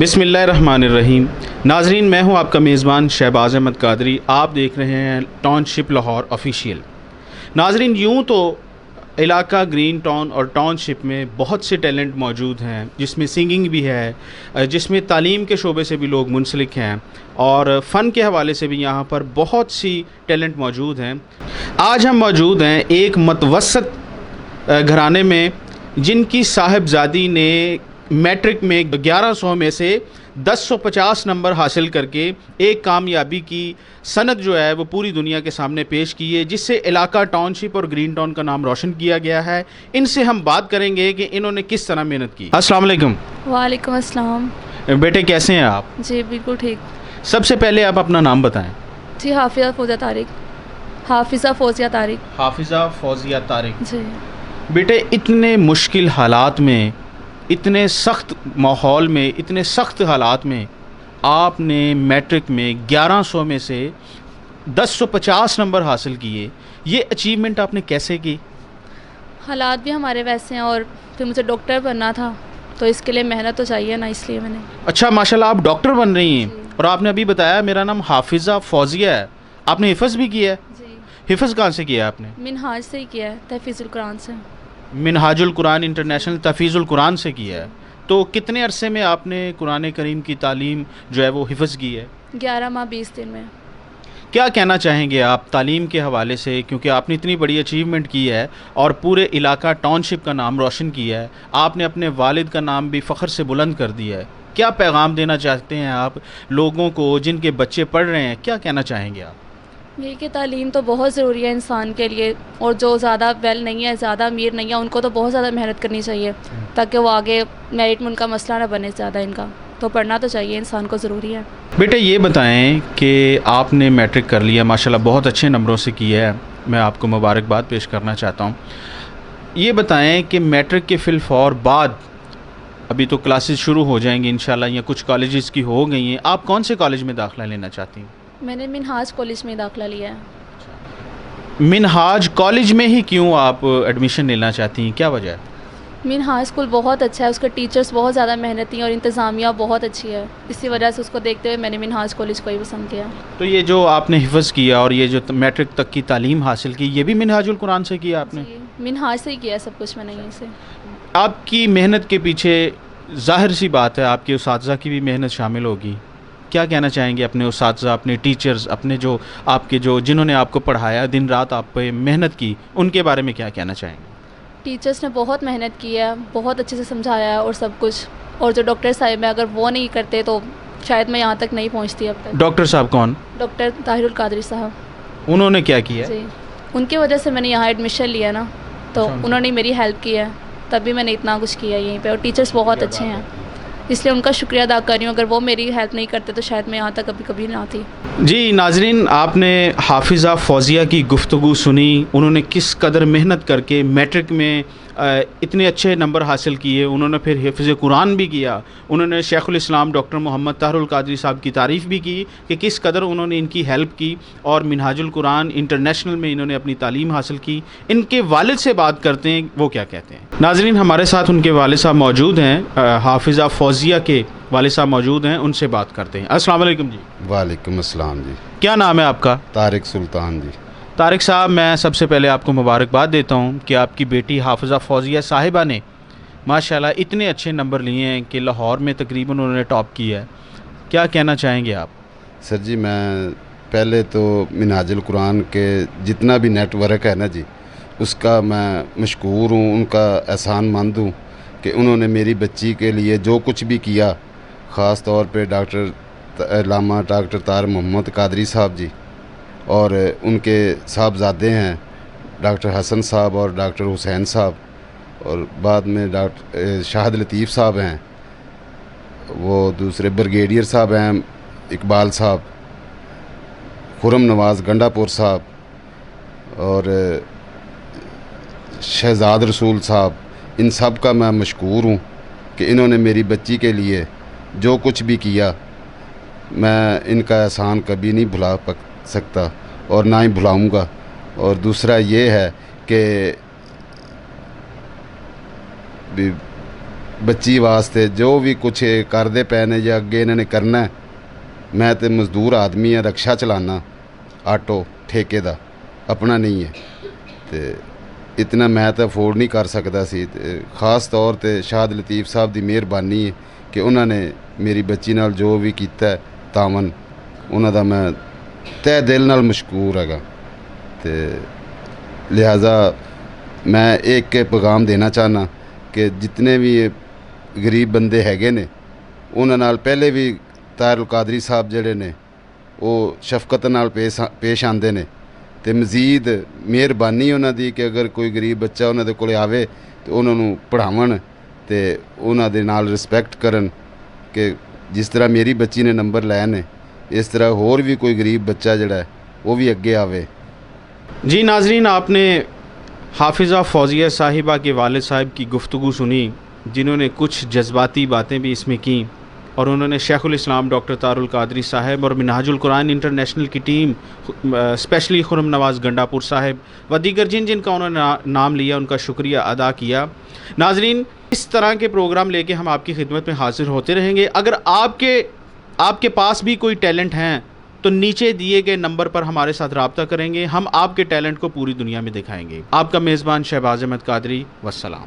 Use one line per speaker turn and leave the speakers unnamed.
बिस्मिल्लाहिर्रहमानिर्रहीम। नाजरीन, मैं हूं आपका मेज़बान शहबाज अहमद कादरी। आप देख रहे हैं टाउनशिप लाहौर ऑफिशियल। नाजरीन, यूं तो इलाका ग्रीन टाउन और टाउनशिप में बहुत से टैलेंट मौजूद हैं, जिसमें सिंगिंग भी है, जिसमें तालीम के शोबे से भी लोग मुंसलिक हैं और फ़न के हवाले से भी यहाँ पर बहुत सी टैलेंट मौजूद हैं। आज हम मौजूद हैं एक मतवसत घराने में, जिनकी साहिबजादी ने मैट्रिक में 1100 में से 1050 नंबर हासिल करके एक कामयाबी की सनद जो है वो पूरी दुनिया के सामने पेश की है, जिससे इलाका टाउनशिप और ग्रीन टाउन का नाम रोशन किया गया है। इनसे हम बात करेंगे कि इन्होंने किस तरह मेहनत की। अस्सलाम वालेकुम।
वालेकुम अस्सलाम।
बेटे, कैसे हैं आप?
जी बिल्कुल ठीक।
सबसे पहले आप अपना नाम बताएं।
जी हाफिज़ा फौजिया तारिक। हाफिज़ा फौजिया तारिक।
हाफिज़ा फौजिया तारिक।
जी
बेटे, इतने मुश्किल हालात में, इतने सख्त माहौल में, इतने सख्त हालात में आपने मैट्रिक में 1100 में से 1050 नंबर हासिल किए। ये अचीवमेंट आपने कैसे की?
हालात भी हमारे वैसे हैं और फिर मुझे डॉक्टर बनना था, तो इसके लिए मेहनत तो चाहिए ना, इसलिए मैंने।
अच्छा, माशाल्लाह, आप डॉक्टर बन रही हैं। और आपने अभी बताया मेरा नाम हाफिज़ा फौजिया है। आपने हिफ़्ज़ भी किया है?
जी।
हिफ़्ज़ कहाँ से किया है आपने?
मिनहाज से ही किया है, तहफ़ीज़ुल कुरान से।
मिनहाजुल कुरान इंटरनेशनल तहफ़ीज़ुल कुरान से किया है। तो कितने अरसे में आपने कुरान करीम की तालीम जो है वो हिफ़्ज़ की है?
11 माह 20 दिन में।
क्या कहना चाहेंगे आप तालीम के हवाले से, क्योंकि आपने इतनी बड़ी अचीवमेंट की है और पूरे इलाका टाउनशिप का नाम रोशन किया है, आपने अपने वालिद का नाम भी फ़ख्र से बुलंद कर दिया है। क्या पैगाम देना चाहते हैं आप लोगों को जिनके बच्चे पढ़ रहे हैं? क्या कहना चाहेंगे आप?
ये कि तालीम तो बहुत ज़रूरी है इंसान के लिए, और जो ज़्यादा वेल नहीं है, ज़्यादा अमीर नहीं है, उनको तो बहुत ज़्यादा मेहनत करनी चाहिए ताकि वो आगे मेरिट में उनका मसला ना बने ज़्यादा इनका। तो पढ़ना तो चाहिए इंसान को, ज़रूरी है।
बेटे, ये बताएं कि आपने मैट्रिक कर लिया, माशाल्लाह बहुत अच्छे नंबरों से किया है। मैं आपको मुबारकबाद पेश करना चाहता हूँ। ये बताएं कि मैट्रिक के फिलफौर बाद अभी तो क्लासेस शुरू हो जाएंगी इंशाल्लाह, या कुछ कॉलेजेस की हो गई हैं, आप कौन से कॉलेज में दाखिला लेना चाहती हैं?
मैंने मिनहाज कॉलेज में दाखिला लिया है।
मिनहाज कॉलेज में ही क्यों आप एडमिशन लेना चाहती हैं, क्या वजह है?
मिनहाज स्कूल बहुत अच्छा है, उसके टीचर्स बहुत ज़्यादा मेहनती हैं और इंतज़ामिया बहुत अच्छी है। इसी वजह से उसको देखते हुए मैंने मिनहाज कॉलेज को ही पसंद किया।
तो ये जो आपने हिफ़्ज़ किया और ये जो मैट्रिक तक की तालीम हासिल की, ये भी मिनहाजुल कुरान से किया आपने?
जी, मिनहाज से ही किया सब कुछ मैंने यहीं से।
आपकी मेहनत के पीछे ज़ाहिर सी बात है आपके उसातिज़ा की भी मेहनत शामिल होगी। क्या कहना चाहेंगे अपने उसातिज़ा, अपने टीचर्स, अपने जो आपके जो जिन्होंने आपको पढ़ाया, दिन रात आप पे मेहनत की, उनके बारे में क्या कहना चाहेंगे?
टीचर्स ने बहुत मेहनत की है, बहुत अच्छे से समझाया है और सब कुछ। और जो डॉक्टर साहब हैं, अगर वो नहीं करते तो शायद मैं यहाँ तक नहीं पहुँचती अब तक।
डॉक्टर साहब कौन?
डॉक्टर ताहिरुल कादरी साहब।
उन्होंने क्या किया?
जी, उनकी वजह से मैंने यहाँ एडमिशन लिया ना, तो
अच्छा,
उन्होंने मेरी हेल्प की है, तभी मैंने इतना कुछ किया यहीं पे। और टीचर्स बहुत अच्छे हैं, इसलिए उनका शुक्रिया अदा कर रही हूँ। अगर वो मेरी हेल्प नहीं करते तो शायद मैं यहाँ तक कभी ना आती।
जी नाजरीन, आपने हाफिज़ा फौजिया की गुफ्तगू सुनी। उन्होंने किस कदर मेहनत करके मैट्रिक में इतने अच्छे नंबर हासिल किए। उन्होंने फिर हिफ्ज़ कुरान भी किया। उन्होंने शेखुल इस्लाम डॉक्टर मोहम्मद ताहिरुल कादरी साहब की तारीफ़ भी की कि किस कदर उन्होंने इनकी हेल्प की और मिनहाजुल कुरान इंटरनेशनल में इन्होंने अपनी तालीम हासिल की। इनके वालिद से बात करते हैं, वो क्या कहते हैं। नाजरीन, हमारे साथ उनके वालिद साहब मौजूद हैं, हाफिज़ा फौजिया के वालिद साहब मौजूद हैं, उनसे बात करते हैं। अस्सलाम वालेकुम जी।
वालेकुम अस्सलाम जी।
क्या नाम है आपका?
तारिक सुल्तान जी।
तारिक साहब, मैं सबसे पहले आपको मुबारकबाद देता हूँ कि आपकी बेटी हाफिज़ा फौजिया साहिबा ने माशाल्लाह इतने अच्छे नंबर लिए हैं कि लाहौर में तकरीबन उन्होंने टॉप किया है। क्या कहना चाहेंगे आप?
सर जी, मैं पहले तो मिनहाजुल कुरान के जितना भी नेटवर्क है ना जी, उसका मैं मशकूर हूँ, उनका एहसानमंद हूँ कि उन्होंने मेरी बच्ची के लिए जो कुछ भी किया, ख़ास तौर पे डॉक्टर तार मोहम्मद कादरी साहब जी, और उनके साहबजादे हैं डॉक्टर हसन साहब और डॉक्टर हुसैन साहब, और बाद में डॉक्टर शाहिद लतीफ़ साहब हैं, वो दूसरे ब्रिगेडियर साहब हैं इकबाल साहब, खुरम नवाज़ गंडापुर साहब और शहजाद रसूल साहब। इन सब का मैं मशकूर हूँ कि इन्होंने मेरी बच्ची के लिए जो कुछ भी किया, मैं इनका एहसान कभी नहीं भुला सकता और ना ही भुलाऊँगा। और दूसरा ये है कि ਬੱਚੀ ਵਾਸਤੇ ਜੋ ਵੀ ਕੁਛ ਇਹ ਕਰਦੇ ਪਏ ਨੇ ਜਾਂ ਅੱਗੇ ਇਹਨਾਂ ਨੇ ਕਰਨਾ ਹੈ। ਮੈਂ ਤੇ ਮਜ਼ਦੂਰ ਆਦਮੀ ਹਾਂ, ਰਕਸ਼ਾ ਚਲਾਨਾ, ਆਟੋ ਠੇਕੇ ਦਾ, ਆਪਣਾ ਨਹੀਂ ਹੈ, ਤੇ ਇਤਨਾ ਮੈਂ ਤਾਂ ਅਫੋਰਡ ਨਹੀਂ ਕਰ ਸਕਦਾ ਸੀ। ਤੇ ਖਾਸ ਤੌਰ ਤੇ ਸ਼ਾਹਦ ਲਤੀਫ ਸਾਹਿਬ ਦੀ ਮਿਹਰਬਾਨੀ ਹੈ ਕਿ ਉਹਨਾਂ ਨੇ ਮੇਰੀ ਬੱਚੀ ਨਾਲ ਜੋ ਵੀ ਕੀਤਾ ਤਾਮਨ, ਉਹਨਾਂ ਦਾ ਮੈਂ ਤਹਿ ਦਿਲ ਨਾਲ ਮਸ਼ਕੂਰ ਹੈਗਾ। ਤੇ ਲਿਹਾਜ਼ਾ ਮੈਂ ਇੱਕ ਪੈਗਾਮ ਦੇਣਾ ਚਾਹੁੰਦਾ ਕਿ ਜਿਤਨੇ ਵੀ ਇਹ ਗਰੀਬ ਬੰਦੇ ਹੈਗੇ ਨੇ, ਉਹਨਾਂ ਨਾਲ ਪਹਿਲੇ ਵੀ ਤਾਹਿਰ ਕਾਦਰੀ ਸਾਹਿਬ ਜਿਹੜੇ ਨੇ ਉਹ ਸ਼ਫਕਤ ਨਾਲ ਪੇਸ਼ ਆਉਂਦੇ ਨੇ, ਤੇ ਮਜ਼ੀਦ ਮਿਹਰਬਾਨੀ ਉਹਨਾਂ ਦੀ ਕਿ ਅਗਰ ਕੋਈ ਗਰੀਬ ਬੱਚਾ ਉਹਨਾਂ ਦੇ ਕੋਲ ਆਵੇ ਤੇ ਉਹਨਾਂ ਨੂੰ ਪੜ੍ਹਾਵਣ ਤੇ ਉਹਨਾਂ ਦੇ ਨਾਲ ਰਿਸਪੈਕਟ ਕਰਨ ਕਿ ਜਿਸ ਤਰ੍ਹਾਂ ਮੇਰੀ ਬੱਚੀ ਨੇ ਨੰਬਰ ਲਏ ਨੇ, ਇਸ तरह और भी कोई गरीब बच्चा जड़ा है वो भी अगे आवे।
जी नाजरीन, आपने हाफिज़ा फौजिया साहिबा के वालिद साहब की गुफ्तगू सुनी, जिन्होंने कुछ जज्बाती बातें भी इसमें की, और उन्होंने शेखुल इस्लाम डॉक्टर तारुल कादरी साहब और मिनहाजुल कुरान इंटरनेशनल की टीम, स्पेशली खुरम नवाज़ गंडापुर साहब व दीगर जिनका उन्होंने नाम लिया, उनका शुक्रिया अदा किया। नाजरीन, इस तरह के प्रोग्राम लेके हम आपकी खिदमत में हाजिर होते रहेंगे। अगर आपके पास भी कोई टैलेंट हैं तो नीचे दिए गए नंबर पर हमारे साथ रब्ता करेंगे, हम आपके टैलेंट को पूरी दुनिया में दिखाएंगे। आपका मेज़बान शहबाज अहमद कादरी, वस्सलाम।